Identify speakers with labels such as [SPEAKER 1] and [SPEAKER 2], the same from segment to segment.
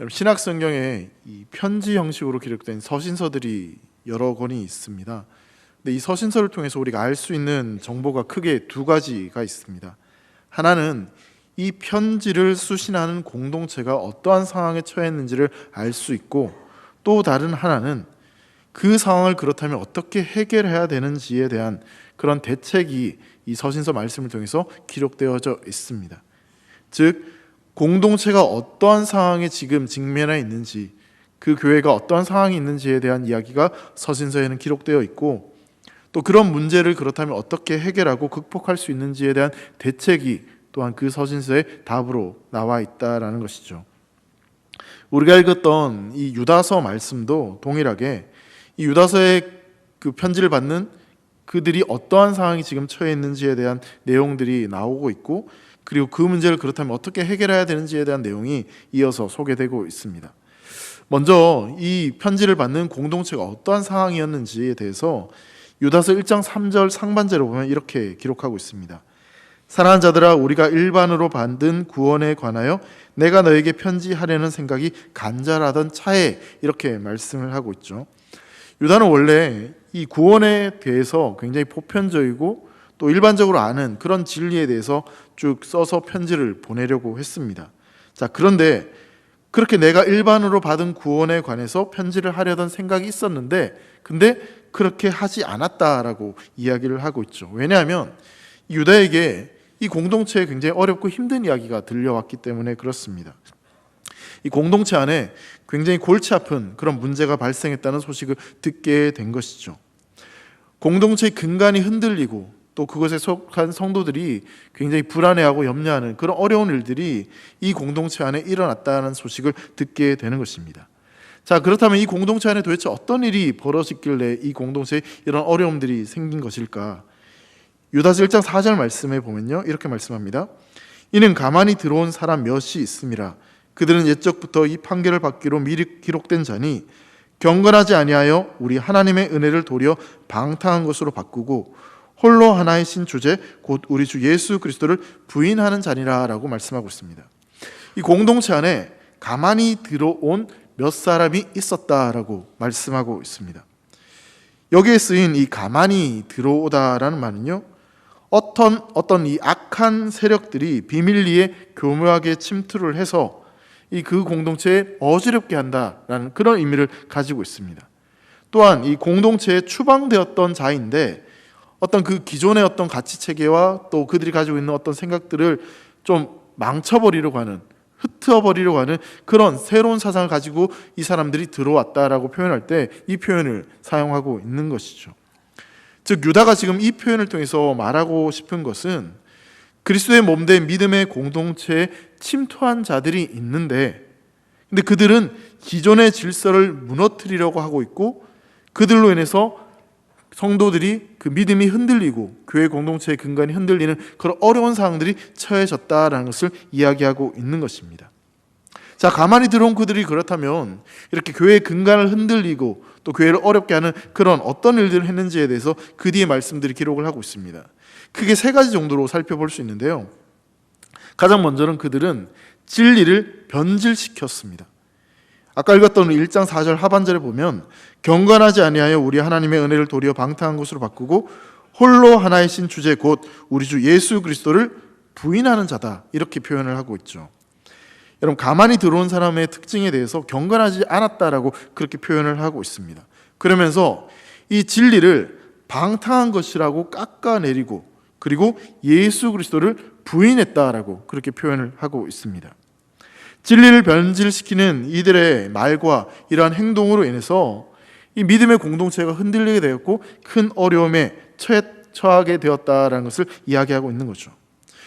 [SPEAKER 1] 여러분, 신약 성경에 이 편지 형식으로 기록된 서신서들이 여러 권이 있습니다. 근데 이 서신서를 통해서 우리가 알 수 있는 정보가 크게 두 가지가 있습니다. 하나는 이 편지를 수신하는 공동체가 어떠한 상황에 처했는지를 알 수 있고, 또 다른 하나는 그 상황을 그렇다면 어떻게 해결해야 되는지에 대한 그런 대책이 이 서신서 말씀을 통해서 기록되어져 있습니다. 즉, 공동체가 어떠한 상황에 지금 직면해 있는지, 그 교회가 어떠한 상황이 있는지에 대한 이야기가 서신서에는 기록되어 있고, 또 그런 문제를 그렇다면 어떻게 해결하고 극복할 수 있는지에 대한 대책이 또한 그 서신서의 답으로 나와 있다라는 것이죠. 우리가 읽었던 이 유다서 말씀도 동일하게 이 유다서의 그 편지를 받는 그들이 어떠한 상황이 지금 처해 있는지에 대한 내용들이 나오고 있고, 그리고 그 문제를 그렇다면 어떻게 해결해야 되는지에 대한 내용이 이어서 소개되고 있습니다. 먼저 이 편지를 받는 공동체가 어떠한 상황이었는지에 대해서 유다서 1장 3절 상반절을 보면 이렇게 기록하고 있습니다. 사랑하는 자들아, 우리가 일반으로 받은 구원에 관하여 내가 너에게 편지하려는 생각이 간절하던 차에, 이렇게 말씀을 하고 있죠. 유다는 원래 이 구원에 대해서 굉장히 보편적이고 또 일반적으로 아는 그런 진리에 대해서 쭉 써서 편지를 보내려고 했습니다. 자, 그런데 그렇게 내가 일반으로 받은 구원에 관해서 편지를 하려던 생각이 있었는데, 근데 그렇게 하지 않았다라고 이야기를 하고 있죠. 왜냐하면 유다에게 이 공동체에 굉장히 어렵고 힘든 이야기가 들려왔기 때문에 그렇습니다. 이 공동체 안에 굉장히 골치 아픈 그런 문제가 발생했다는 소식을 듣게 된 것이죠. 공동체의 근간이 흔들리고 또 그것에 속한 성도들이 굉장히 불안해하고 염려하는 그런 어려운 일들이 이 공동체 안에 일어났다는 소식을 듣게 되는 것입니다. 자, 그렇다면 이 공동체 안에 도대체 어떤 일이 벌어졌길래 이 공동체에 이런 어려움들이 생긴 것일까? 유다서 1장 4절 말씀에 보면요, 이렇게 말씀합니다. 이는 가만히 들어온 사람 몇이 있음이라. 그들은 옛적부터 이 판결을 받기로 미리 기록된 자니 경건하지 아니하여 우리 하나님의 은혜를 도리어 방탕한 것으로 바꾸고 홀로 하나의 신주제 곧 우리 주 예수 그리스도를 부인하는 자니라 라고 말씀하고 있습니다. 이 공동체 안에 가만히 들어온 몇 사람이 있었다라고 말씀하고 있습니다. 여기에 쓰인 이 가만히 들어오다라는 말은요, 어떤 이 악한 세력들이 비밀리에 교묘하게 침투를 해서 이 그 공동체에 어지럽게 한다라는 그런 의미를 가지고 있습니다. 또한 이 공동체에 추방되었던 자인데 어떤 그 기존의 어떤 가치 체계와 또 그들이 가지고 있는 어떤 생각들을 좀 망쳐버리려고 하는, 흩어버리려고 하는 그런 새로운 사상을 가지고 이 사람들이 들어왔다라고 표현할 때 이 표현을 사용하고 있는 것이죠. 즉, 유다가 지금 이 표현을 통해서 말하고 싶은 것은 그리스도의 몸된 믿음의 공동체에 침투한 자들이 있는데, 근데 그들은 기존의 질서를 무너뜨리려고 하고 있고, 그들로 인해서 성도들이 그 믿음이 흔들리고 교회 공동체의 근간이 흔들리는 그런 어려운 상황들이 처해졌다라는 것을 이야기하고 있는 것입니다. 자, 가만히 들어온 그들이 그렇다면 이렇게 교회의 근간을 흔들리고 또 교회를 어렵게 하는 그런 어떤 일들을 했는지에 대해서 그 뒤에 말씀들이 기록을 하고 있습니다. 크게 세 가지 정도로 살펴볼 수 있는데요. 가장 먼저는 그들은 진리를 변질시켰습니다. 아까 읽었던 1장 4절 하반절에 보면 경건하지 아니하여 우리 하나님의 은혜를 도리어 방탕한 것으로 바꾸고 홀로 하나의 신주제 곧 우리 주 예수 그리스도를 부인하는 자다, 이렇게 표현을 하고 있죠. 여러분, 가만히 들어온 사람의 특징에 대해서 경건하지 않았다라고 그렇게 표현을 하고 있습니다. 그러면서 이 진리를 방탕한 것이라고 깎아내리고 그리고 예수 그리스도를 부인했다라고 그렇게 표현을 하고 있습니다. 진리를 변질시키는 이들의 말과 이러한 행동으로 인해서 이 믿음의 공동체가 흔들리게 되었고 큰 어려움에 처하게 되었다라는 것을 이야기하고 있는 거죠.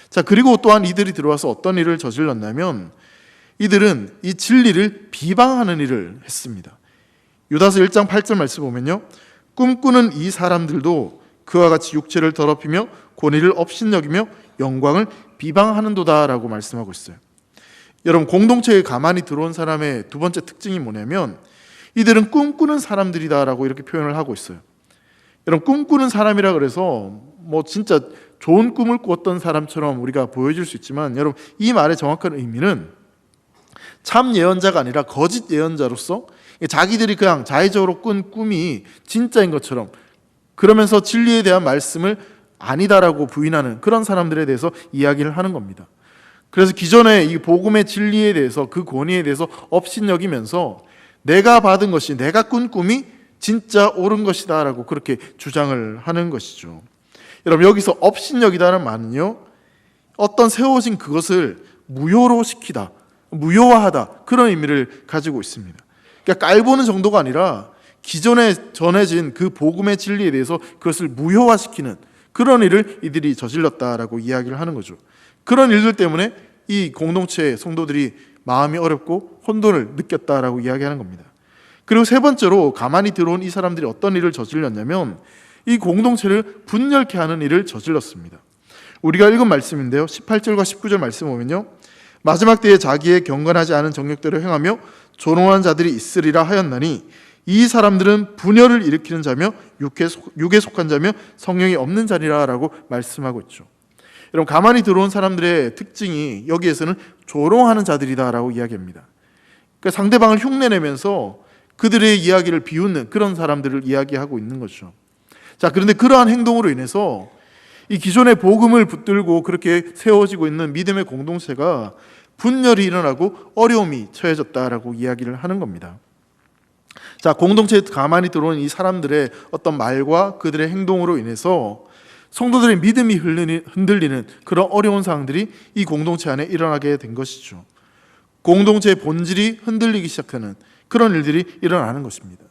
[SPEAKER 1] 자, 그리고 또한 이들이 들어와서 어떤 일을 저질렀냐면 이들은 이 진리를 비방하는 일을 했습니다. 유다서 1장 8절 말씀 보면요, 꿈꾸는 이 사람들도 그와 같이 육체를 더럽히며 권위를 업신여기며 영광을 비방하는도다라고 말씀하고 있어요. 여러분, 공동체에 가만히 들어온 사람의 두 번째 특징이 뭐냐면 이들은 꿈꾸는 사람들이다라고 이렇게 표현을 하고 있어요. 여러분, 꿈꾸는 사람이라 그래서 뭐 진짜 좋은 꿈을 꾸었던 사람처럼 우리가 보여질 수 있지만, 여러분, 이 말의 정확한 의미는 참 예언자가 아니라 거짓 예언자로서 자기들이 그냥 자의적으로 꾼 꿈이 진짜인 것처럼 그러면서 진리에 대한 말씀을 아니다라고 부인하는 그런 사람들에 대해서 이야기를 하는 겁니다. 그래서 기존의 이 복음의 진리에 대해서 그 권위에 대해서 업신여기면서 내가 받은 것이 내가 꾼 꿈이 진짜 옳은 것이다 라고 그렇게 주장을 하는 것이죠. 여러분, 여기서 업신여기다는 말은요, 어떤 세워진 그것을 무효로 시키다, 무효화하다, 그런 의미를 가지고 있습니다. 그러니까 깔보는 정도가 아니라 기존에 전해진 그 복음의 진리에 대해서 그것을 무효화시키는 그런 일을 이들이 저질렀다라고 이야기를 하는 거죠. 그런 일들 때문에 이 공동체의 성도들이 마음이 어렵고 혼돈을 느꼈다라고 이야기하는 겁니다. 그리고 세 번째로 가만히 들어온 이 사람들이 어떤 일을 저질렀냐면 이 공동체를 분열케 하는 일을 저질렀습니다. 우리가 읽은 말씀인데요, 18절과 19절 말씀 보면요, 마지막 때에 자기의 경건하지 않은 정욕대로 행하며 조롱하는 자들이 있으리라 하였나니 이 사람들은 분열을 일으키는 자며 육에 속한 자며 성령이 없는 자리라 라고 말씀하고 있죠. 여러분, 가만히 들어온 사람들의 특징이 여기에서는 조롱하는 자들이다 라고 이야기합니다. 그러니까 상대방을 흉내내면서 그들의 이야기를 비웃는 그런 사람들을 이야기하고 있는 거죠. 자, 그런데 그러한 행동으로 인해서 이 기존의 복음을 붙들고 그렇게 세워지고 있는 믿음의 공동체가 분열이 일어나고 어려움이 처해졌다라고 이야기를 하는 겁니다. 자, 공동체에 가만히 들어온 이 사람들의 어떤 말과 그들의 행동으로 인해서 성도들의 믿음이 흔들리는 그런 어려운 상황들이 이 공동체 안에 일어나게 된 것이죠. 공동체의 본질이 흔들리기 시작하는 그런 일들이 일어나는 것입니다.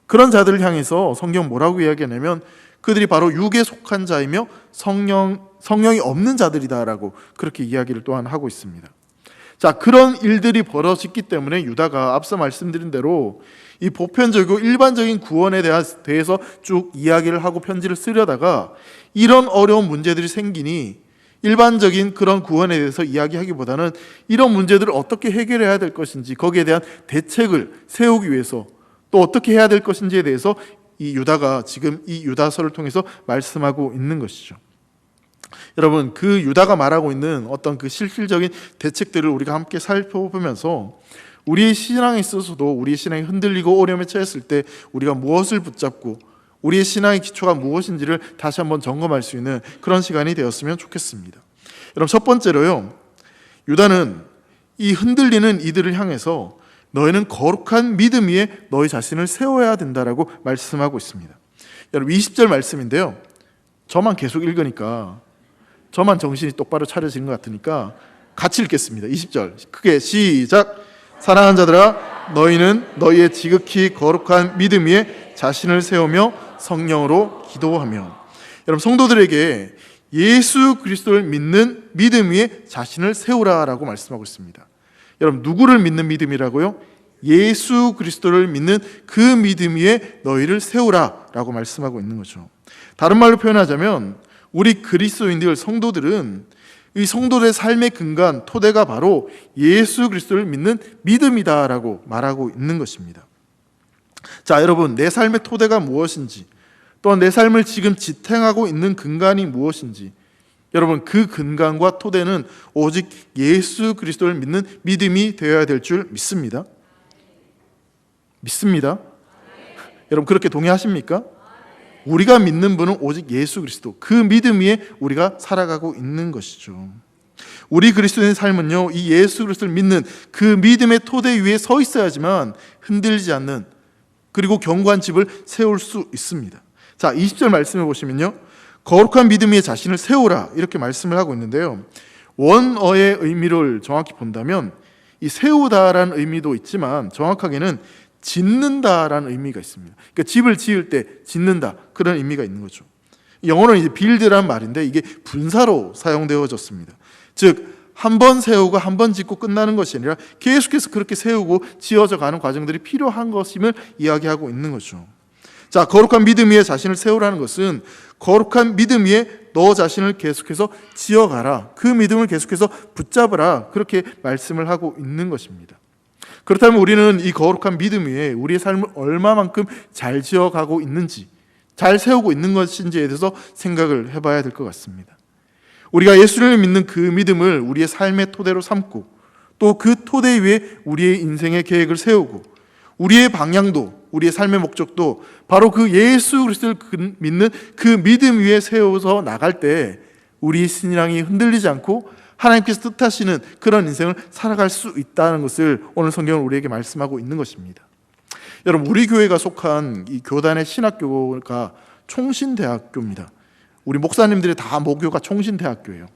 [SPEAKER 1] 그런 자들을 향해서 성경 뭐라고 이야기하냐면 그들이 바로 육에 속한 자이며 성령이 없는 자들이다라고 그렇게 이야기를 또한 하고 있습니다. 자, 그런 일들이 벌어졌기 때문에 유다가 앞서 말씀드린 대로 이 보편적이고 일반적인 구원에 대해서 쭉 이야기를 하고 편지를 쓰려다가 이런 어려운 문제들이 생기니 일반적인 그런 구원에 대해서 이야기하기보다는 이런 문제들을 어떻게 해결해야 될 것인지 거기에 대한 대책을 세우기 위해서 또 어떻게 해야 될 것인지에 대해서 이 유다가 지금 이 유다서를 통해서 말씀하고 있는 것이죠. 여러분, 그 유다가 말하고 있는 어떤 그 실질적인 대책들을 우리가 함께 살펴보면서 우리의 신앙에 있어서도 우리의 신앙이 흔들리고 어려움에 처했을 때 우리가 무엇을 붙잡고 우리의 신앙의 기초가 무엇인지를 다시 한번 점검할 수 있는 그런 시간이 되었으면 좋겠습니다. 여러분, 첫 번째로요, 유다는 이 흔들리는 이들을 향해서 너희는 거룩한 믿음 위에 너희 자신을 세워야 된다라고 말씀하고 있습니다. 여러분, 20절 말씀인데요, 저만 계속 읽으니까 저만 정신이 똑바로 차려지는 것 같으니까 같이 읽겠습니다. 20절 크게 시작. 사랑하는 자들아, 너희는 너희의 지극히 거룩한 믿음 위에 자신을 세우며 성령으로 기도하며. 여러분, 성도들에게 예수 그리스도를 믿는 믿음 위에 자신을 세우라라고 말씀하고 있습니다. 여러분, 누구를 믿는 믿음이라고요? 예수 그리스도를 믿는 그 믿음 위에 너희를 세우라라고 말씀하고 있는 거죠. 다른 말로 표현하자면 우리 그리스도인들 성도들은 이 성도들의 삶의 근간 토대가 바로 예수 그리스도를 믿는 믿음이다라고 말하고 있는 것입니다. 자, 여러분, 내 삶의 토대가 무엇인지 또한 내 삶을 지금 지탱하고 있는 근간이 무엇인지, 여러분, 그 근간과 토대는 오직 예수 그리스도를 믿는 믿음이 되어야 될 줄 믿습니다. 믿습니다. 여러분, 그렇게 동의하십니까? 우리가 믿는 분은 오직 예수 그리스도, 그 믿음 위에 우리가 살아가고 있는 것이죠. 우리 그리스도인의 삶은요, 이 예수 그리스도를 믿는 그 믿음의 토대 위에 서 있어야지만 흔들리지 않는, 그리고 견고한 집을 세울 수 있습니다. 자, 20절 말씀을 보시면요, 거룩한 믿음 위에 자신을 세우라 이렇게 말씀을 하고 있는데요, 원어의 의미를 정확히 본다면 이 세우다라는 의미도 있지만 정확하게는 짓는다라는 의미가 있습니다. 그러니까 집을 지을 때 짓는다, 그런 의미가 있는 거죠. 영어로는 이제 build라는 말인데 이게 분사로 사용되어졌습니다. 즉, 한 번 세우고 한 번 짓고 끝나는 것이 아니라 계속해서 그렇게 세우고 지어져 가는 과정들이 필요한 것임을 이야기하고 있는 거죠. 자, 거룩한 믿음 위에 자신을 세우라는 것은 거룩한 믿음 위에 너 자신을 계속해서 지어가라, 그 믿음을 계속해서 붙잡으라, 그렇게 말씀을 하고 있는 것입니다. 그렇다면 우리는 이 거룩한 믿음 위에 우리의 삶을 얼마만큼 잘 지어가고 있는지, 잘 세우고 있는 것인지에 대해서 생각을 해봐야 될 것 같습니다. 우리가 예수를 믿는 그 믿음을 우리의 삶의 토대로 삼고 또 그 토대 위에 우리의 인생의 계획을 세우고 우리의 방향도, 우리의 삶의 목적도 바로 그 예수 그리스도를 믿는 그 믿음 위에 세워서 나갈 때 우리의 신앙이 흔들리지 않고 하나님께서 뜻하시는 그런 인생을 살아갈 수 있다는 것을 오늘 성경은 우리에게 말씀하고 있는 것입니다. 여러분, 우리 교회가 속한 이 교단의 신학교가 총신대학교입니다. 우리 목사님들이 다 모교가 총신대학교예요.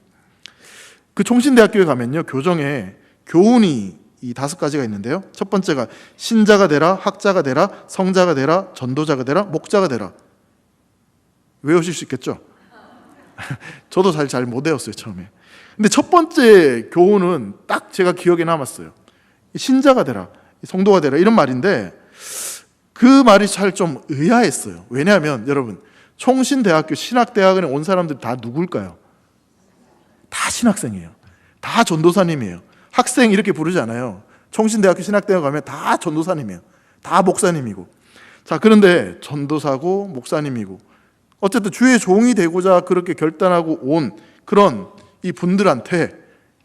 [SPEAKER 1] 그 총신대학교에 가면요, 교정에 교훈이 이 5가지가 있는데요. 첫 번째가 신자가 되라, 학자가 되라, 성자가 되라, 전도자가 되라, 목자가 되라. 외우실 수 있겠죠? 저도 잘 못 외웠어요, 처음에. 근데 첫 번째 교훈은 딱 제가 기억에 남았어요. 신자가 되라, 성도가 되라, 이런 말인데 그 말이 잘 좀 의아했어요. 왜냐하면 여러분, 총신대학교 신학대학원에 온 사람들 다 누굴까요? 다 신학생이에요. 다 전도사님이에요. 학생 이렇게 부르지 않아요. 총신대학교 신학대학 가면 다 전도사님이에요. 다 목사님이고. 자, 그런데 전도사고 목사님이고 어쨌든 주의 종이 되고자 그렇게 결단하고 온 그런 이 분들한테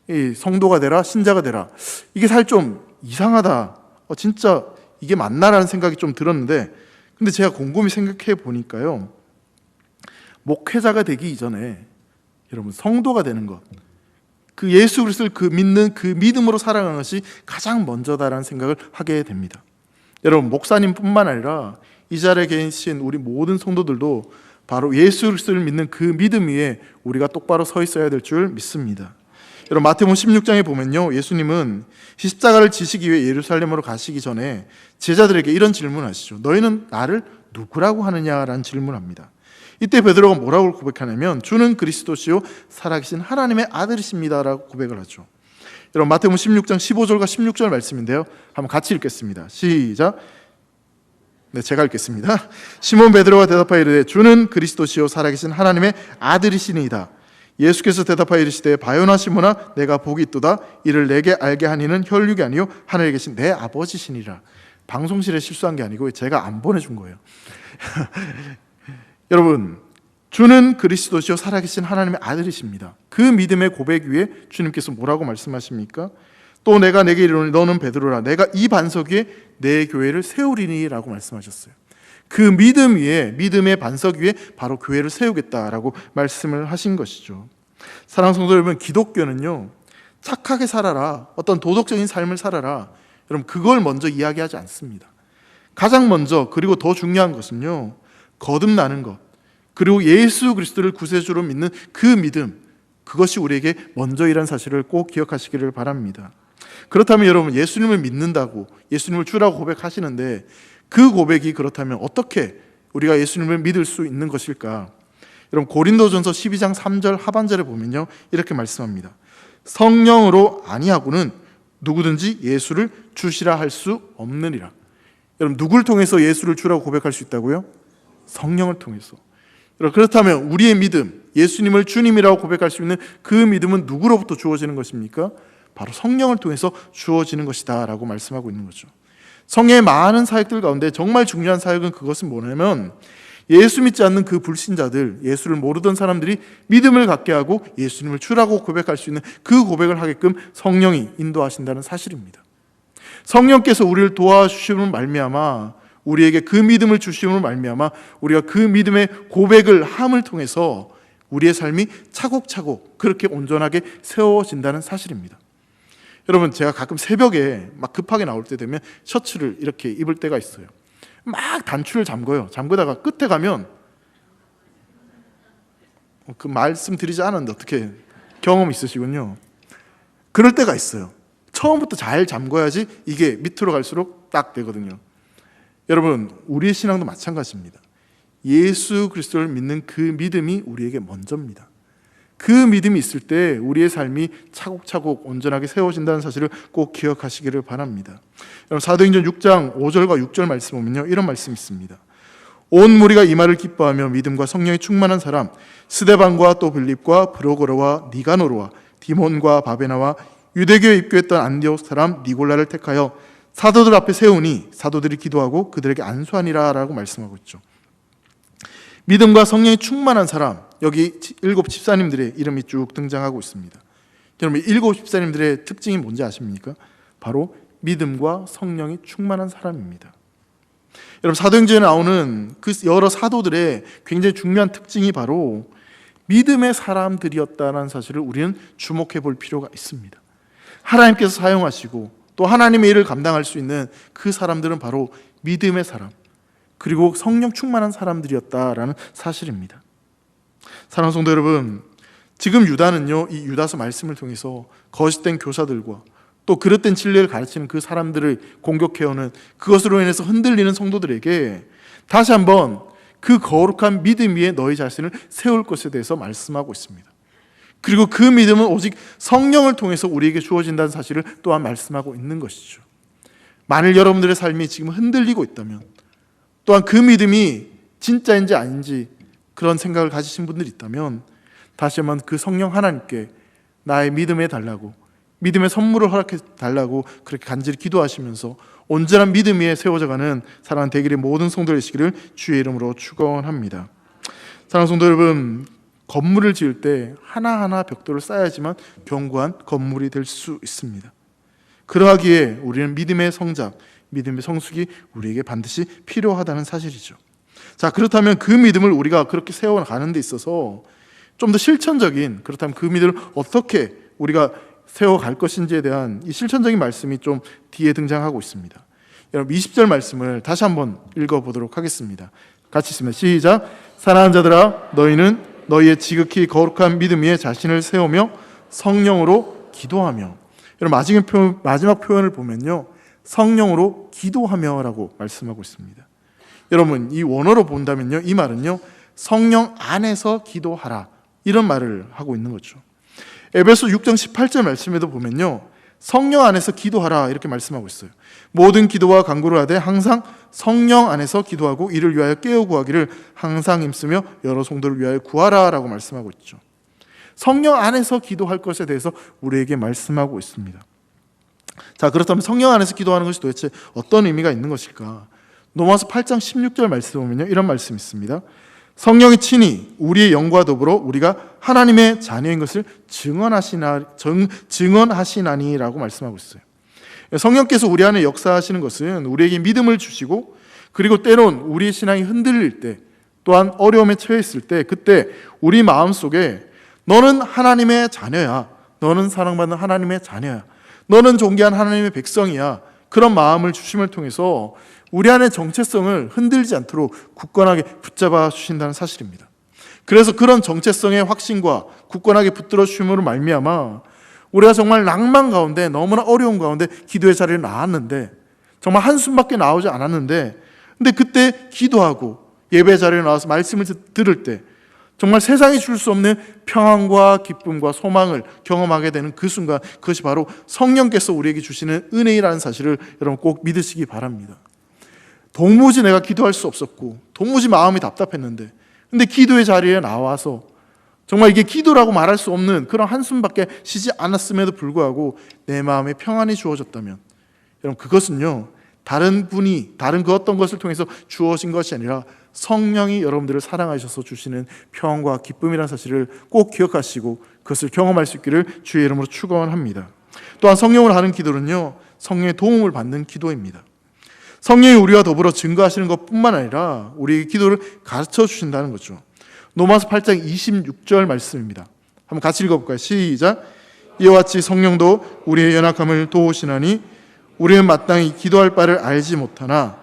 [SPEAKER 1] 이 성도가 되라, 신자가 되라, 이게 사실 좀 이상하다, 진짜 이게 맞나라는 생각이 좀 들었는데, 근데 제가 곰곰이 생각해 보니까요, 목회자가 되기 이전에 여러분 성도가 되는 것, 그 예수 그리스도를 믿는 그 믿음으로 살아가는 것이 가장 먼저다라는 생각을 하게 됩니다. 여러분, 목사님뿐만 아니라 이 자리에 계신 우리 모든 성도들도 바로 예수 그리스도를 믿는 그 믿음 위에 우리가 똑바로 서 있어야 될 줄 믿습니다. 여러분, 마태복음 16장에 보면요, 예수님은 십자가를 지시기 위해 예루살렘으로 가시기 전에 제자들에게 이런 질문을 하시죠. 너희는 나를 누구라고 하느냐라는 질문을 합니다. 이때 베드로가 뭐라고 고백하냐면 주는 그리스도시요 살아계신 하나님의 아들이십니다라고 고백을 하죠. 여러분, 마태복음 16장 15절과 16절 말씀인데요, 한번 같이 읽겠습니다. 시작. 네, 제가 읽겠습니다. 시몬 베드로가 대답하여 이르되 주는 그리스도시요 살아계신 하나님의 아들이시니이다. 예수께서 대답하여 이르시되 바요나 시몬아 내가 복이 있도다. 이를 내게 알게 한 이는 혈육이 아니요 하늘에 계신 내 아버지시니라. 방송실에 실수한 게 아니고 제가 안 보내준 거예요. 여러분, 주는 그리스도시요 살아계신 하나님의 아들이십니다. 그 믿음의 고백 위에 주님께서 뭐라고 말씀하십니까? 또 내가 내게 이르노니 너는 베드로라. 내가 이 반석 위에 내 교회를 세우리니 라고 말씀하셨어요. 그 믿음 위에, 믿음의 반석 위에 바로 교회를 세우겠다라고 말씀을 하신 것이죠. 사랑하는 성도 여러분, 기독교는요, 착하게 살아라, 어떤 도덕적인 삶을 살아라, 여러분 그걸 먼저 이야기하지 않습니다. 가장 먼저, 그리고 더 중요한 것은요, 거듭나는 것, 그리고 예수 그리스도를 구세주로 믿는 그 믿음, 그것이 우리에게 먼저이라는 사실을 꼭 기억하시기를 바랍니다. 그렇다면 여러분, 예수님을 믿는다고, 예수님을 주라고 고백하시는데 그 고백이 그렇다면 어떻게 우리가 예수님을 믿을 수 있는 것일까? 여러분, 고린도전서 12장 3절 하반절에 보면요, 이렇게 말씀합니다. 성령으로 아니하고는 누구든지 예수를 주시라 할 수 없느니라. 여러분, 누굴 통해서 예수를 주라고 고백할 수 있다고요? 성령을 통해서. 여러분, 그렇다면 우리의 믿음, 예수님을 주님이라고 고백할 수 있는 그 믿음은 누구로부터 주어지는 것입니까? 바로 성령을 통해서 주어지는 것이다 라고 말씀하고 있는 거죠. 성경의 많은 사역들 가운데 정말 중요한 사역은 그것은 뭐냐면 예수 믿지 않는 그 불신자들, 예수를 모르던 사람들이 믿음을 갖게 하고 예수님을 주라고 고백할 수 있는 그 고백을 하게끔 성령이 인도하신다는 사실입니다. 성령께서 우리를 도와주심으로 말미암아, 우리에게 그 믿음을 주심으로 말미암아 우리가 그 믿음의 고백을 함을 통해서 우리의 삶이 차곡차곡 그렇게 온전하게 세워진다는 사실입니다. 여러분, 제가 가끔 새벽에 막 급하게 나올 때 되면 셔츠를 이렇게 입을 때가 있어요. 막 단추를 잠궈요. 잠그다가 끝에 가면, 그 말씀 드리지 않았는데 어떻게 경험 있으시군요. 그럴 때가 있어요. 처음부터 잘 잠궈야지 이게 밑으로 갈수록 딱 되거든요. 여러분, 우리의 신앙도 마찬가지입니다. 예수 그리스도를 믿는 그 믿음이 우리에게 먼저입니다. 그 믿음이 있을 때 우리의 삶이 차곡차곡 온전하게 세워진다는 사실을 꼭 기억하시기를 바랍니다. 여러분, 사도행전 6장 5절과 6절 말씀 보면요, 이런 말씀이 있습니다. 온 무리가 이 말을 기뻐하며 믿음과 성령이 충만한 사람 스데반과 또 빌립과 브로거로와 니가노르와 디몬과 바베나와 유대교에 입교했던 안디옥 사람 니골라를 택하여 사도들 앞에 세우니 사도들이 기도하고 그들에게 안수하니라 라고 말씀하고 있죠. 믿음과 성령이 충만한 사람, 여기 7 집사님들의 이름이 쭉 등장하고 있습니다. 여러분, 일곱 집사님들의 특징이 뭔지 아십니까? 바로 믿음과 성령이 충만한 사람입니다. 여러분, 사도행전에 나오는 그 여러 사도들의 굉장히 중요한 특징이 바로 믿음의 사람들이었다는 사실을 우리는 주목해 볼 필요가 있습니다. 하나님께서 사용하시고 또 하나님의 일을 감당할 수 있는 그 사람들은 바로 믿음의 사람, 그리고 성령 충만한 사람들이었다라는 사실입니다. 사랑하는 성도 여러분, 지금 유다는요, 이 유다서 말씀을 통해서 거짓된 교사들과 또 그릇된 진리를 가르치는 그 사람들을 공격해오는, 그것으로 인해서 흔들리는 성도들에게 다시 한번 그 거룩한 믿음 위에 너희 자신을 세울 것에 대해서 말씀하고 있습니다. 그리고 그 믿음은 오직 성령을 통해서 우리에게 주어진다는 사실을 또한 말씀하고 있는 것이죠. 만일 여러분들의 삶이 지금 흔들리고 있다면, 또한 그 믿음이 진짜인지 아닌지 그런 생각을 가지신 분들이 있다면, 다시 한번 그 성령 하나님께 나의 믿음에 달라고, 믿음의 선물을 허락해 달라고 그렇게 간절히 기도하시면서 온전한 믿음 위에 세워져가는 사랑하는 대길의 모든 성도들 되시기를 주의 이름으로 축원합니다. 사랑하는 성도 여러분, 건물을 지을 때 하나하나 벽돌을 쌓아야지만 견고한 건물이 될 수 있습니다. 그러하기에 우리는 믿음의 성작, 믿음의 성숙이 우리에게 반드시 필요하다는 사실이죠. 자, 그렇다면 그 믿음을 우리가 그렇게 세워가는 데 있어서 좀 더 실천적인, 그렇다면 그 믿음을 어떻게 우리가 세워갈 것인지에 대한 이 실천적인 말씀이 좀 뒤에 등장하고 있습니다. 여러분, 20절 말씀을 다시 한번 읽어보도록 하겠습니다. 같이 있습니다. 시작. 사랑하는 자들아, 너희는 너희의 지극히 거룩한 믿음 위에 자신을 세우며 성령으로 기도하며. 여러분, 마지막 표현을 보면요, 성령으로 기도하며라고 말씀하고 있습니다. 여러분, 이 원어로 본다면요, 이 말은요, 성령 안에서 기도하라, 이런 말을 하고 있는 거죠. 에베소 6장 18절 말씀에도 보면요, 성령 안에서 기도하라 이렇게 말씀하고 있어요. 모든 기도와 간구를 하되 항상 성령 안에서 기도하고 이를 위하여 깨어 구하기를 항상 힘쓰며 여러 성도를 위하여 구하라 라고 말씀하고 있죠. 성령 안에서 기도할 것에 대해서 우리에게 말씀하고 있습니다. 자, 그렇다면 성령 안에서 기도하는 것이 도대체 어떤 의미가 있는 것일까? 로마서 8장 16절 말씀 보면요, 이런 말씀이 있습니다. 성령이 친히 우리의 영과 더불어 우리가 하나님의 자녀인 것을 증언하시나니라고 말씀하고 있어요. 성령께서 우리 안에 역사하시는 것은 우리에게 믿음을 주시고, 그리고 때론 우리의 신앙이 흔들릴 때, 또한 어려움에 처해 있을 때, 그때 우리 마음속에 너는 하나님의 자녀야, 너는 사랑받는 하나님의 자녀야, 너는 존귀한 하나님의 백성이야, 그런 마음을 주심을 통해서 우리 안의 정체성을 흔들지 않도록 굳건하게 붙잡아 주신다는 사실입니다. 그래서 그런 정체성의 확신과 굳건하게 붙들어 주심으로 말미암아 우리가 정말 낭만 가운데, 너무나 어려운 가운데 기도의 자리에 나왔는데, 정말 한숨밖에 나오지 않았는데, 근데 그때 기도하고 예배 자리에 나와서 말씀을 들을 때 정말 세상이 줄 수 없는 평안과 기쁨과 소망을 경험하게 되는 그 순간, 그것이 바로 성령께서 우리에게 주시는 은혜라는 사실을 여러분 꼭 믿으시기 바랍니다. 도무지 내가 기도할 수 없었고 도무지 마음이 답답했는데, 근데 기도의 자리에 나와서 정말 이게 기도라고 말할 수 없는 그런 한숨밖에 쉬지 않았음에도 불구하고 내 마음에 평안이 주어졌다면, 여러분, 그것은요, 다른 분이 다른 그 어떤 것을 통해서 주어진 것이 아니라 성령이 여러분들을 사랑하셔서 주시는 평안과 기쁨이라는 사실을 꼭 기억하시고 그것을 경험할 수 있기를 주의 이름으로 축원합니다. 또한 성령으로 하는 기도는요, 성령의 도움을 받는 기도입니다. 성령이 우리와 더불어 증거하시는 것뿐만 아니라 우리에게 기도를 가르쳐 주신다는 거죠. 로마서 8장 26절 말씀입니다. 한번 같이 읽어볼까요? 시작. 이와 같이 성령도 우리의 연약함을 도우시나니 우리는 마땅히 기도할 바를 알지 못하나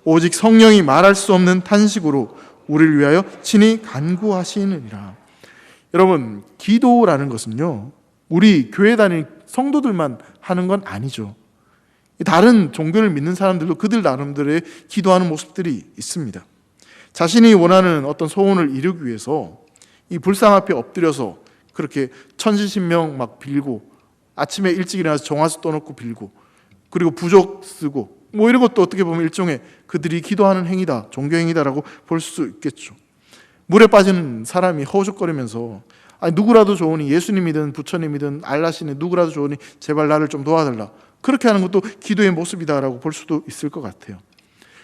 [SPEAKER 1] 오직 성령이 말할 수 없는 탄식으로 우리를 위하여 친히 간구하시느니라. 여러분, 기도라는 것은요, 우리 교회 다니는 성도들만 하는 건 아니죠. 다른 종교를 믿는 사람들도 그들 나름대로의 기도하는 모습들이 있습니다. 자신이 원하는 어떤 소원을 이루기 위해서 이 불상 앞에 엎드려서 그렇게 천지신명 막 빌고, 아침에 일찍 일어나서 정화수 떠놓고 빌고, 그리고 부족 쓰고, 뭐 이런 것도 어떻게 보면 일종의 그들이 기도하는 행위다, 종교 행위다라고 볼 수 있겠죠. 물에 빠지는 사람이 허우적거리면서 누구라도 좋으니, 예수님이든 부처님이든 알라시니 누구라도 좋으니 제발 나를 좀 도와달라, 그렇게 하는 것도 기도의 모습이다라고 볼 수도 있을 것 같아요.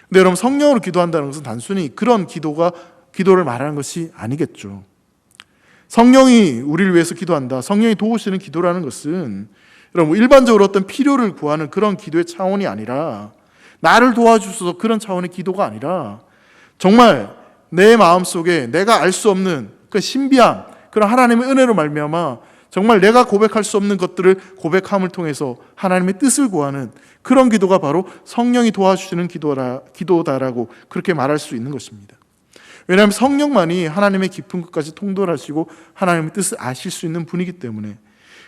[SPEAKER 1] 근데 여러분, 성령으로 기도한다는 것은 단순히 그런 기도를 말하는 것이 아니겠죠. 성령이 우리를 위해서 기도한다, 성령이 도우시는 기도라는 것은 여러분 일반적으로 어떤 필요를 구하는 그런 기도의 차원이 아니라, 나를 도와주셔서 그런 차원의 기도가 아니라, 정말 내 마음속에 내가 알 수 없는 그 신비한 그런 하나님의 은혜로 말미암아 정말 내가 고백할 수 없는 것들을 고백함을 통해서 하나님의 뜻을 구하는 그런 기도가 바로 성령이 도와주시는 기도다라고 그렇게 말할 수 있는 것입니다. 왜냐하면 성령만이 하나님의 깊은 것까지 통달하시고 하나님의 뜻을 아실 수 있는 분이기 때문에,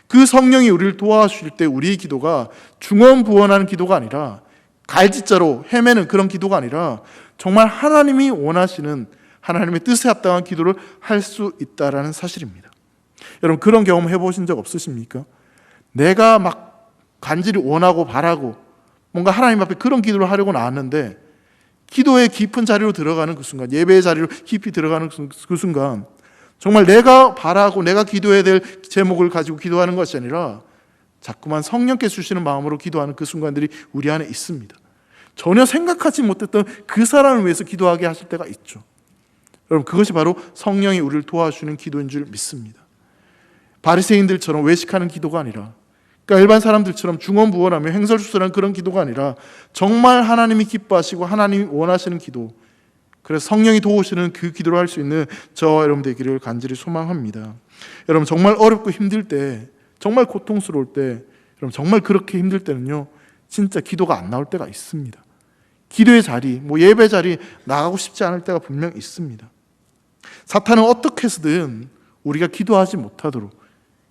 [SPEAKER 1] 그 성령이 우리를 도와주실 때 우리의 기도가 중언부언하는 기도가 아니라, 갈짓자로 헤매는 그런 기도가 아니라, 정말 하나님이 원하시는 하나님의 뜻에 합당한 기도를 할 수 있다라는 사실입니다. 여러분, 그런 경험 해보신 적 없으십니까? 내가 막 간절히 원하고 바라고 뭔가 하나님 앞에 그런 기도를 하려고 나왔는데, 기도의 깊은 자리로 들어가는 그 순간, 예배의 자리로 깊이 들어가는 그 순간, 정말 내가 바라고 내가 기도해야 될 제목을 가지고 기도하는 것이 아니라 자꾸만 성령께서 주시는 마음으로 기도하는 그 순간들이 우리 안에 있습니다. 전혀 생각하지 못했던 그 사람을 위해서 기도하게 하실 때가 있죠. 여러분, 그것이 바로 성령이 우리를 도와주는 기도인 줄 믿습니다. 바리새인들처럼 외식하는 기도가 아니라, 그러니까 일반 사람들처럼 중언부언하며 횡설수설하는 그런 기도가 아니라, 정말 하나님이 기뻐하시고 하나님이 원하시는 기도, 그래서 성령이 도우시는 그 기도를 할 수 있는 저와 여러분 되기를 간절히 소망합니다. 여러분, 정말 어렵고 힘들 때, 정말 고통스러울 때, 여러분 정말 그렇게 힘들 때는요, 진짜 기도가 안 나올 때가 있습니다. 기도의 자리, 예배 자리 나가고 싶지 않을 때가 분명 있습니다. 사탄은 어떻게 해서든 우리가 기도하지 못하도록,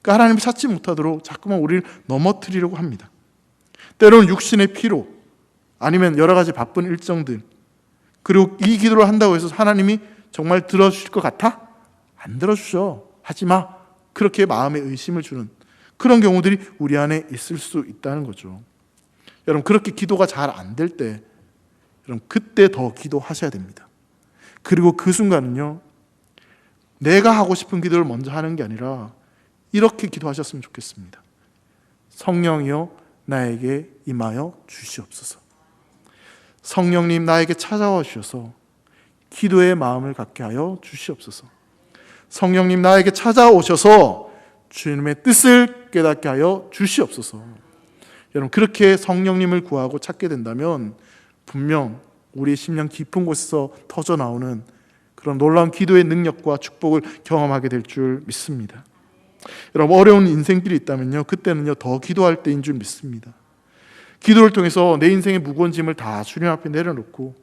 [SPEAKER 1] 그러니까 하나님을 찾지 못하도록 자꾸만 우리를 넘어뜨리려고 합니다. 때로는 육신의 피로, 아니면 여러 가지 바쁜 일정들, 그리고 이 기도를 한다고 해서 하나님이 정말 들어주실 것 같아? 안 들어주셔. 하지마. 그렇게 마음에 의심을 주는 그런 경우들이 우리 안에 있을 수 있다는 거죠. 여러분, 그렇게 기도가 잘 안 될 때, 여러분 그때 더 기도하셔야 됩니다. 그리고 그 순간은요, 내가 하고 싶은 기도를 먼저 하는 게 아니라 이렇게 기도하셨으면 좋겠습니다. 성령이여 나에게 임하여 주시옵소서. 성령님 나에게 찾아와 주셔서 기도의 마음을 갖게 하여 주시옵소서. 성령님 나에게 찾아오셔서 주님의 뜻을 깨닫게 하여 주시옵소서. 여러분, 그렇게 성령님을 구하고 찾게 된다면 분명 우리의 심령 깊은 곳에서 터져 나오는 그런 놀라운 기도의 능력과 축복을 경험하게 될 줄 믿습니다. 여러분, 어려운 인생길이 있다면요, 그때는요 더 기도할 때인 줄 믿습니다. 기도를 통해서 내 인생의 무거운 짐을 다 주님 앞에 내려놓고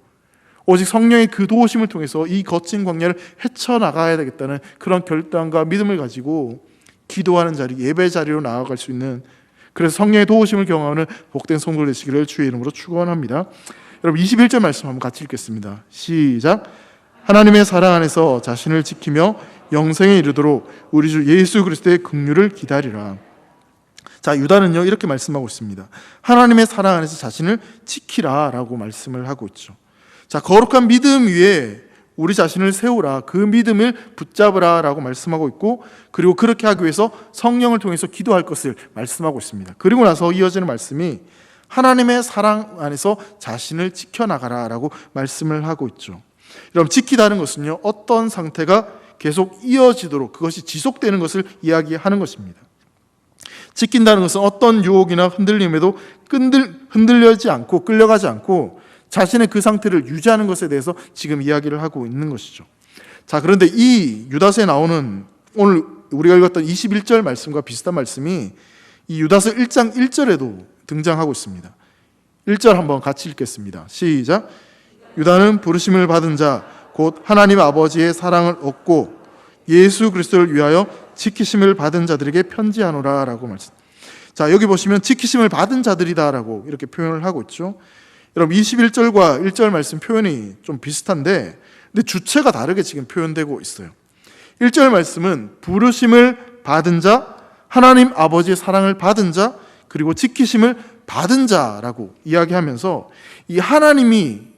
[SPEAKER 1] 오직 성령의 그 도우심을 통해서 이 거친 광야를 헤쳐나가야 되겠다는 그런 결단과 믿음을 가지고 기도하는 자리, 예배 자리로 나아갈 수 있는, 그래서 성령의 도우심을 경험하는 복된 성도들 되시기를 주의 이름으로 축원합니다. 여러분, 21절 말씀 한번 같이 읽겠습니다. 시작. 하나님의 사랑 안에서 자신을 지키며 영생에 이르도록 우리 주 예수 그리스도의 긍휼을 기다리라. 자, 유다는요 이렇게 말씀하고 있습니다. 하나님의 사랑 안에서 자신을 지키라 라고 말씀을 하고 있죠. 자, 거룩한 믿음 위에 우리 자신을 세우라, 그 믿음을 붙잡으라 라고 말씀하고 있고, 그리고 그렇게 하기 위해서 성령을 통해서 기도할 것을 말씀하고 있습니다. 그리고 나서 이어지는 말씀이 하나님의 사랑 안에서 자신을 지켜나가라 라고 말씀을 하고 있죠. 여러분, 지키다는 것은요 어떤 상태가 계속 이어지도록, 그것이 지속되는 것을 이야기하는 것입니다. 지킨다는 것은 어떤 유혹이나 흔들림에도 흔들리지 않고 끌려가지 않고 자신의 그 상태를 유지하는 것에 대해서 지금 이야기를 하고 있는 것이죠. 자, 그런데 이 유다서에 나오는 오늘 우리가 읽었던 21절 말씀과 비슷한 말씀이 이 유다서 1장 1절에도 등장하고 있습니다. 1절 한번 같이 읽겠습니다. 시작. 유다는 부르심을 받은 자 곧 하나님 아버지의 사랑을 얻고 예수 그리스도를 위하여 지키심을 받은 자들에게 편지하노라 라고 말씀. 자, 여기 보시면 지키심을 받은 자들이다 라고 이렇게 표현을 하고 있죠. 여러분, 21절과 1절 말씀 표현이 좀 비슷한데 근데 주체가 다르게 지금 표현되고 있어요. 1절 말씀은 부르심을 받은 자, 하나님 아버지의 사랑을 받은 자, 그리고 지키심을 받은 자라고 이야기하면서 이 하나님이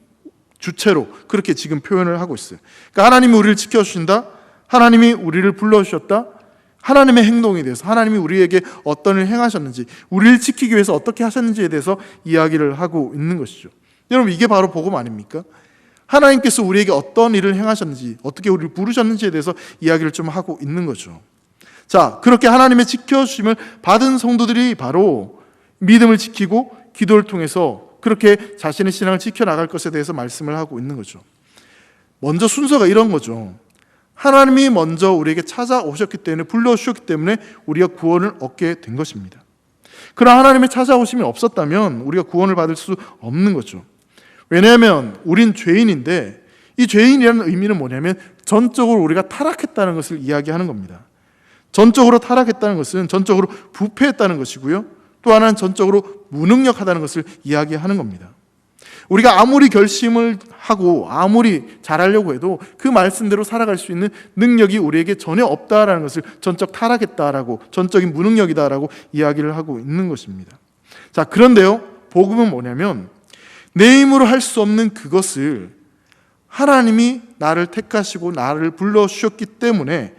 [SPEAKER 1] 주체로 그렇게 지금 표현을 하고 있어요. 그러니까 하나님이 우리를 지켜주신다, 하나님이 우리를 불러주셨다, 하나님의 행동에 대해서, 하나님이 우리에게 어떤 일을 행하셨는지, 우리를 지키기 위해서 어떻게 하셨는지에 대해서 이야기를 하고 있는 것이죠. 여러분, 이게 바로 복음 아닙니까? 하나님께서 우리에게 어떤 일을 행하셨는지, 어떻게 우리를 부르셨는지에 대해서 이야기를 좀 하고 있는 거죠. 자, 그렇게 하나님의 지켜주심을 받은 성도들이 바로 믿음을 지키고 기도를 통해서 그렇게 자신의 신앙을 지켜나갈 것에 대해서 말씀을 하고 있는 거죠. 먼저 순서가 이런 거죠. 하나님이 먼저 우리에게 찾아오셨기 때문에, 불러주셨기 때문에 우리가 구원을 얻게 된 것입니다. 그러나 하나님의 찾아오심이 없었다면 우리가 구원을 받을 수 없는 거죠. 왜냐하면 우린 죄인인데, 이 죄인이라는 의미는 뭐냐면 전적으로 우리가 타락했다는 것을 이야기하는 겁니다. 전적으로 타락했다는 것은 전적으로 부패했다는 것이고요, 또 하나는 전적으로 무능력하다는 것을 이야기하는 겁니다. 우리가 아무리 결심을 하고 아무리 잘하려고 해도 그 말씀대로 살아갈 수 있는 능력이 우리에게 전혀 없다라는 것을 전적 타락했다라고, 전적인 무능력이다라고 이야기를 하고 있는 것입니다. 자, 그런데요, 복음은 뭐냐면 내 힘으로 할 수 없는 그것을 하나님이 나를 택하시고 나를 불러주셨기 때문에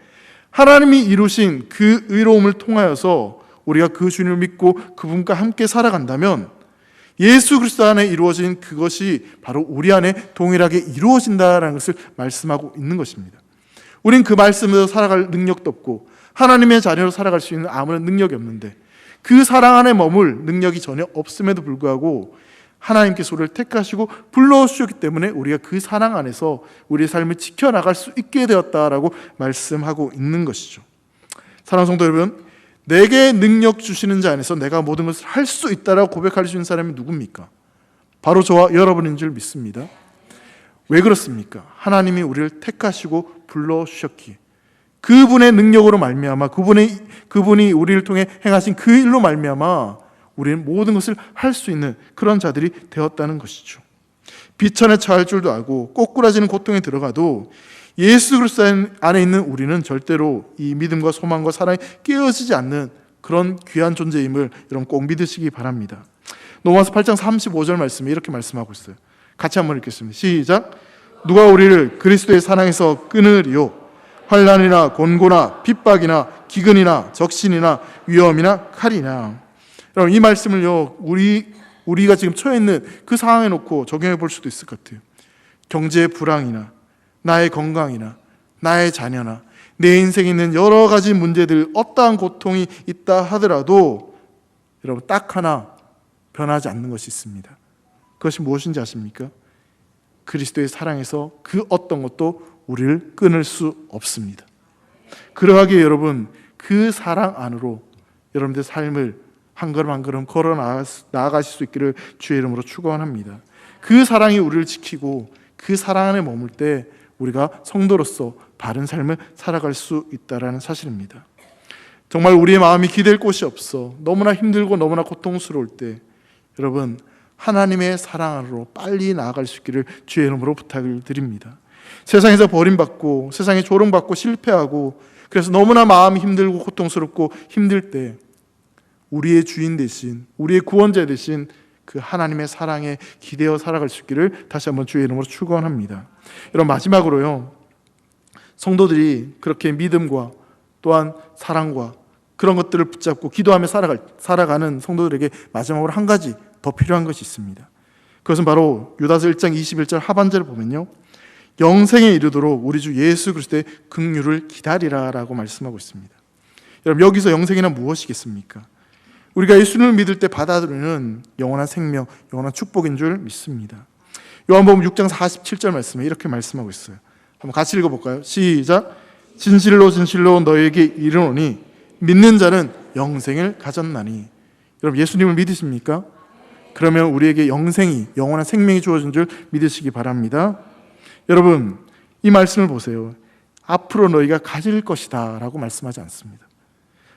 [SPEAKER 1] 하나님이 이루신 그 의로움을 통하여서 우리가 그 주님을 믿고 그분과 함께 살아간다면 예수 그리스도 안에 이루어진 그것이 바로 우리 안에 동일하게 이루어진다라는 것을 말씀하고 있는 것입니다. 우린 그 말씀으로 살아갈 능력도 없고 하나님의 자녀로 살아갈 수 있는 아무런 능력이 없는데, 그 사랑 안에 머물 능력이 전혀 없음에도 불구하고 하나님께서 우리를 택하시고 불러주셨기 때문에 우리가 그 사랑 안에서 우리의 삶을 지켜나갈 수 있게 되었다라고 말씀하고 있는 것이죠. 사랑하는 성도 여러분, 내게 능력 주시는 자 안에서 내가 모든 것을 할 수 있다라고 고백할 수 있는 사람이 누굽니까? 바로 저와 여러분인 줄 믿습니다. 왜 그렇습니까? 하나님이 우리를 택하시고 불러주셨기에, 그분의 능력으로 말미암아, 그분이 우리를 통해 행하신 그 일로 말미암아 우리는 모든 것을 할 수 있는 그런 자들이 되었다는 것이죠. 비천에 처할 줄도 알고 꼬꾸라지는 고통에 들어가도 예수 그리스도 안에 있는 우리는 절대로 이 믿음과 소망과 사랑이 깨어지지 않는 그런 귀한 존재임을 여러분 꼭 믿으시기 바랍니다. 로마서 8장 35절 말씀에 이렇게 말씀하고 있어요. 같이 한번 읽겠습니다. 시작. 누가 우리를 그리스도의 사랑에서 끊으리요? 환난이나 곤고나 핍박이나 기근이나 적신이나 위험이나 칼이나. 여러분, 이 말씀을요, 우리가 지금 처해 있는 그 상황에 놓고 적용해 볼 수도 있을 것 같아요. 경제의 불황이나 나의 건강이나 나의 자녀나 내 인생에 있는 여러 가지 문제들, 어떠한 고통이 있다 하더라도 여러분 딱 하나 변하지 않는 것이 있습니다. 그것이 무엇인지 아십니까? 그리스도의 사랑에서 그 어떤 것도 우리를 끊을 수 없습니다. 그러하기에 여러분, 그 사랑 안으로 여러분들의 삶을 한 걸음 한 걸음 걸어 나아가실 수 있기를 주의 이름으로 축원합니다. 그 사랑이 우리를 지키고 그 사랑 안에 머물 때 우리가 성도로서 바른 삶을 살아갈 수 있다는 사실입니다. 정말 우리의 마음이 기댈 곳이 없어 너무나 힘들고 너무나 고통스러울 때 여러분, 하나님의 사랑 안으로 빨리 나아갈 수 있기를 주의 이름으로 부탁을 드립니다. 세상에서 버림받고 세상에 조롱받고 실패하고 그래서 너무나 마음이 힘들고 고통스럽고 힘들 때 우리의 주인 대신, 우리의 구원자 대신 그 하나님의 사랑에 기대어 살아갈 수 있기를 다시 한번 주의 이름으로 축원합니다. 여러분, 마지막으로요, 성도들이 그렇게 믿음과 또한 사랑과 그런 것들을 붙잡고 기도하며 살아가는 성도들에게 마지막으로 한 가지 더 필요한 것이 있습니다. 그것은 바로 유다서 1장 21절 하반절을 보면요, 영생에 이르도록 우리 주 예수 그리스도의 긍휼을 기다리라라고 말씀하고 있습니다. 여러분, 여기서 영생이란 무엇이겠습니까? 우리가 예수님을 믿을 때 받아들이는 영원한 생명, 영원한 축복인 줄 믿습니다. 요한복음 6장 47절 말씀에 이렇게 말씀하고 있어요. 한번 같이 읽어볼까요? 시작. 진실로 진실로 너에게 이르노니 믿는 자는 영생을 가졌나니. 여러분, 예수님을 믿으십니까? 그러면 우리에게 영생이, 영원한 생명이 주어진 줄 믿으시기 바랍니다. 여러분, 이 말씀을 보세요. 앞으로 너희가 가질 것이다 라고 말씀하지 않습니다.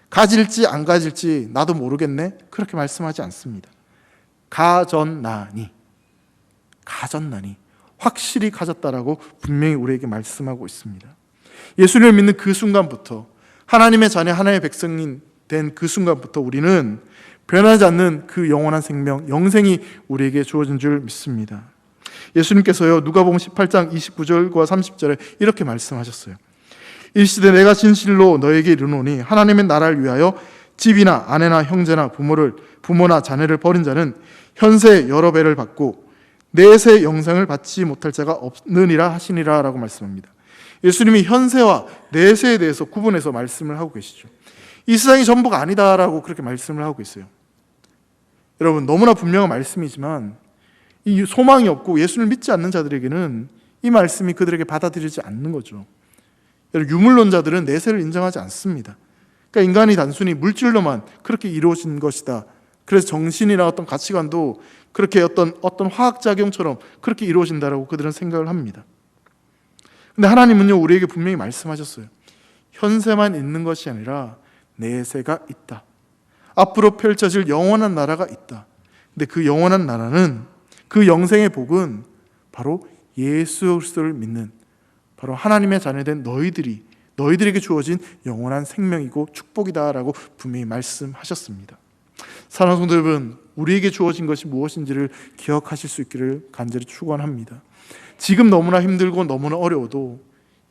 [SPEAKER 1] 가질지 안 가질지 나도 모르겠네, 그렇게 말씀하지 않습니다. 가졌나니, 확실히 가졌다라고 분명히 우리에게 말씀하고 있습니다. 예수님을 믿는 그 순간부터, 하나님의 자녀, 하나님의 백성인 된 그 순간부터 우리는 변하지 않는 그 영원한 생명, 영생이 우리에게 주어진 줄 믿습니다. 예수님께서요, 누가복음 18장 29절과 30절에 이렇게 말씀하셨어요. 일시되 내가 진실로 너에게 이르노니 하나님의 나라를 위하여 집이나 아내나 형제나 부모나 자녀를 버린 자는 현세 여러 배를 받고 내세 영생을 받지 못할 자가 없느니라 하시니라 라고 말씀합니다. 예수님이 현세와 내세에 대해서 구분해서 말씀을 하고 계시죠. 이 세상이 전부가 아니다라고 그렇게 말씀을 하고 있어요. 여러분, 너무나 분명한 말씀이지만 이 소망이 없고 예수를 믿지 않는 자들에게는 이 말씀이 그들에게 받아들이지 않는 거죠. 여러분, 유물론자들은 내세를 인정하지 않습니다. 그러니까 인간이 단순히 물질로만 그렇게 이루어진 것이다. 그래서 정신이나 어떤 가치관도 그렇게 어떤 화학작용처럼 그렇게 이루어진다라고 그들은 생각을 합니다. 근데 하나님은요, 우리에게 분명히 말씀하셨어요. 현세만 있는 것이 아니라 내세가 있다. 앞으로 펼쳐질 영원한 나라가 있다. 근데 그 영원한 나라는, 그 영생의 복은 바로 예수 그리스도를 믿는 바로 하나님의 자녀된 너희들에게 주어진 영원한 생명이고 축복이다라고 분명히 말씀하셨습니다. 사랑하는 성도 여러분, 우리에게 주어진 것이 무엇인지를 기억하실 수 있기를 간절히 축원합니다. 지금 너무나 힘들고 너무나 어려워도,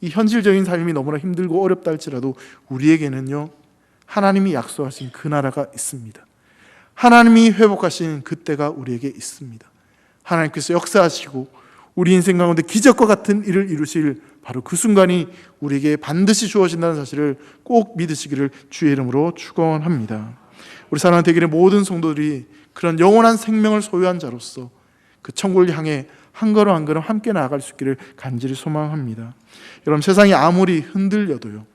[SPEAKER 1] 이 현실적인 삶이 너무나 힘들고 어렵다 할지라도 우리에게는요, 하나님이 약속하신 그 나라가 있습니다. 하나님이 회복하신 그 때가 우리에게 있습니다. 하나님께서 역사하시고 우리 인생 가운데 기적과 같은 일을 이루실 바로 그 순간이 우리에게 반드시 주어진다는 사실을 꼭 믿으시기를 주의 이름으로 축원합니다. 우리 사랑하는 대길의 모든 성도들이 그런 영원한 생명을 소유한 자로서 그 천국을 향해 한 걸음 한 걸음 함께 나아갈 수 있기를 간절히 소망합니다. 여러분, 세상이 아무리 흔들려도요,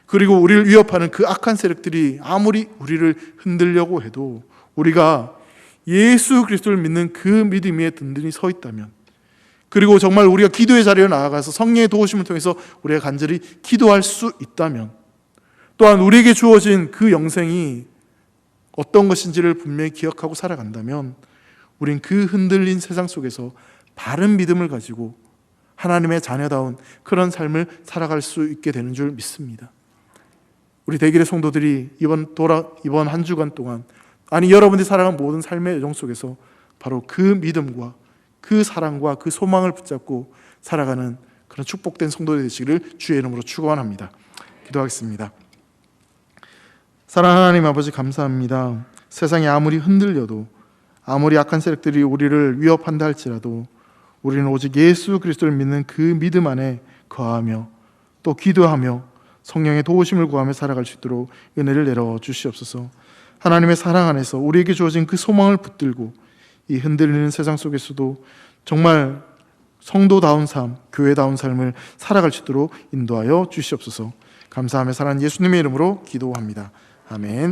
[SPEAKER 1] 그리고 우리를 위협하는 그 악한 세력들이 아무리 우리를 흔들려고 해도 우리가 예수 그리스도를 믿는 그 믿음 위에 든든히 서 있다면, 그리고 정말 우리가 기도의 자리에 나아가서 성령의 도우심을 통해서 우리가 간절히 기도할 수 있다면, 또한 우리에게 주어진 그 영생이 어떤 것인지를 분명히 기억하고 살아간다면, 우린 그 흔들린 세상 속에서 바른 믿음을 가지고 하나님의 자녀다운 그런 삶을 살아갈 수 있게 되는 줄 믿습니다. 우리 대길의 성도들이 이번 한 주간 동안, 아니 여러분들이 살아간 모든 삶의 여정 속에서 바로 그 믿음과 그 사랑과 그 소망을 붙잡고 살아가는 그런 축복된 성도들이 되시기를 주의 이름으로 축원합니다. 기도하겠습니다. 사랑하는 하나님 아버지, 감사합니다. 세상이 아무리 흔들려도, 아무리 악한 세력들이 우리를 위협한다 할지라도 우리는 오직 예수 그리스도를 믿는 그 믿음 안에 거하며 또 기도하며 성령의 도우심을 구하며 살아갈 수 있도록 은혜를 내려 주시옵소서. 하나님의 사랑 안에서 우리에게 주어진 그 소망을 붙들고 이 흔들리는 세상 속에서도 정말 성도다운 삶, 교회다운 삶을 살아갈 수 있도록 인도하여 주시옵소서. 감사하며 사랑하는 예수님의 이름으로 기도합니다. 아멘.